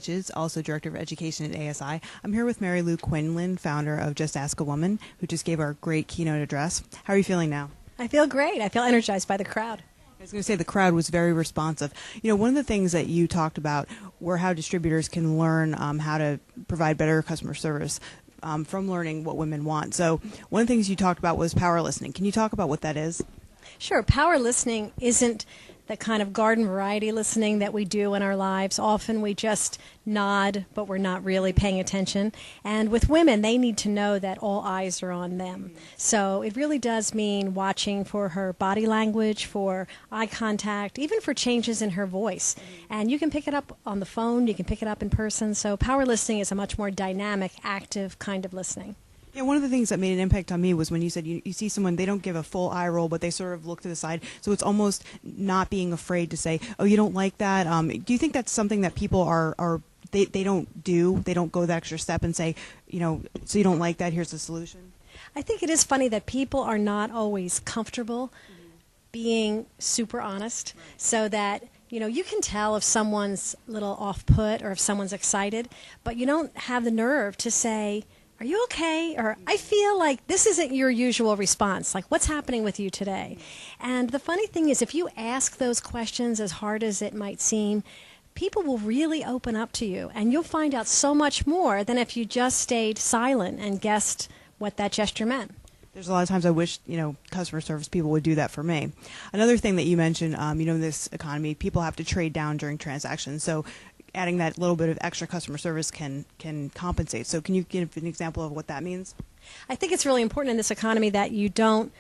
Hedges, also Director of Education at ASI. I'm here with Mary Lou Quinlan, founder of Just Ask a Woman, who just gave our great keynote address. How are you feeling now? I feel great. I feel energized by the crowd. I was going to say the crowd was very responsive. You know, one of the things that you talked about were how distributors can learn how to provide better customer service from learning what women want. So one of the things you talked about was power listening. Can you talk about what that is? Sure. Power listening isn't the kind of garden variety listening that we do in our lives. Often we just nod, but we're not really paying attention. And with women, they need to know that all eyes are on them. So it really does mean watching for her body language, for eye contact, even for changes in her voice. And you can pick it up on the phone, you can pick it up in person. So power listening is a much more dynamic, active kind of listening. Yeah, one of the things that made an impact on me was when you said you see someone, they don't give a full eye roll, but they sort of look to the side. So it's almost not being afraid to say, oh, you don't like that. Do you think that's something that people they don't do? They don't go that extra step and say, you know, so you don't like that, here's the solution? I think it is funny that people are not always comfortable being super honest, so that you can tell if someone's a little off-put or if someone's excited, but you don't have the nerve to say, are you okay? Or I feel like this isn't your usual response. Like, what's happening with you today? And the funny thing is, if you ask those questions, as hard as it might seem, people will really open up to you. And you'll find out so much more than if you just stayed silent and guessed what that gesture meant. There's a lot of times I wish, customer service people would do that for me. Another thing that you mentioned, in this economy, people have to trade down during transactions. So adding that little bit of extra customer service can compensate. So can you give an example of what that means? I think it's really important in this economy that you don't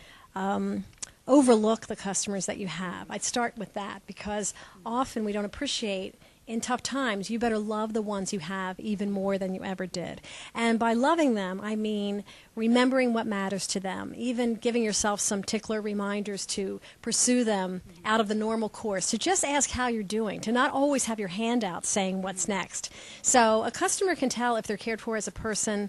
overlook the customers that you have. I'd start with that, because often we don't appreciate, in tough times, you better love the ones you have even more than you ever did. And by loving them, I mean remembering what matters to them, even giving yourself some tickler reminders to pursue them out of the normal course, to just ask how you're doing, to not always have your hand out saying what's next. So a customer can tell if they're cared for as a person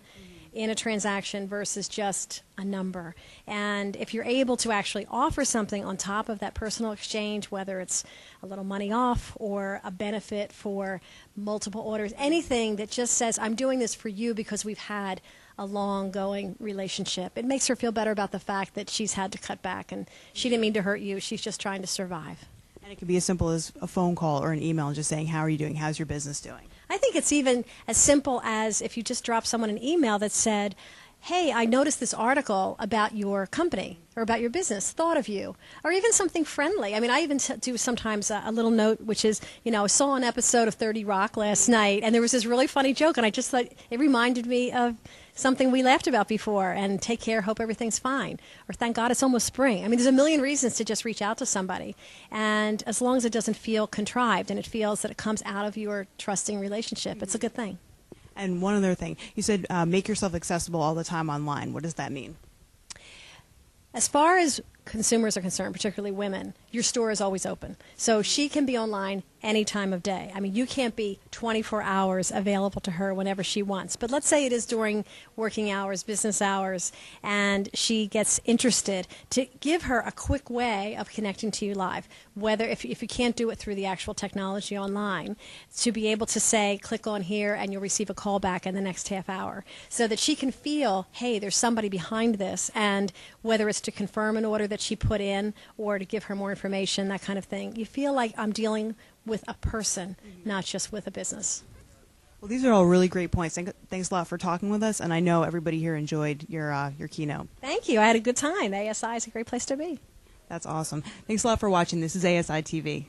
in a transaction versus just a number. And if you're able to actually offer something on top of that personal exchange, whether it's a little money off or a benefit for multiple orders, anything that just says, I'm doing this for you because we've had a long-going relationship, it makes her feel better about the fact that she's had to cut back and she didn't mean to hurt you, she's just trying to survive. And it could be as simple as a phone call or an email just saying, how are you doing? How's your business doing? I think it's even as simple as if you just drop someone an email that said, hey, I noticed this article about your company or about your business, thought of you, or even something friendly. I mean, I even do sometimes a little note, which is, I saw an episode of 30 Rock last night, and there was this really funny joke, and I just thought it reminded me of something we laughed about before, and take care, hope everything's fine, or thank God it's almost spring. I mean, there's a million reasons to just reach out to somebody, and as long as it doesn't feel contrived and it feels that it comes out of your trusting relationship, it's a good thing. And one other thing, you said make yourself accessible all the time online. What does that mean? As far as consumers are concerned, particularly women, your store is always open. So she can be online any time of day. I mean, you can't be 24 hours available to her whenever she wants. But let's say it is during working hours, business hours, and she gets interested, to give her a quick way of connecting to you live, whether if you can't do it through the actual technology online, to be able to say, click on here and you'll receive a call back in the next half hour, so that she can feel, hey, there's somebody behind this, and whether it's to confirm an order that she put in or to give her more information, that kind of thing. You feel like I'm dealing with a person, not just with a business. Well, these are all really great points. Thanks a lot for talking with us, and I know everybody here enjoyed your keynote. Thank you. I had a good time. ASI is a great place to be. That's awesome. Thanks a lot for watching. This is ASI TV.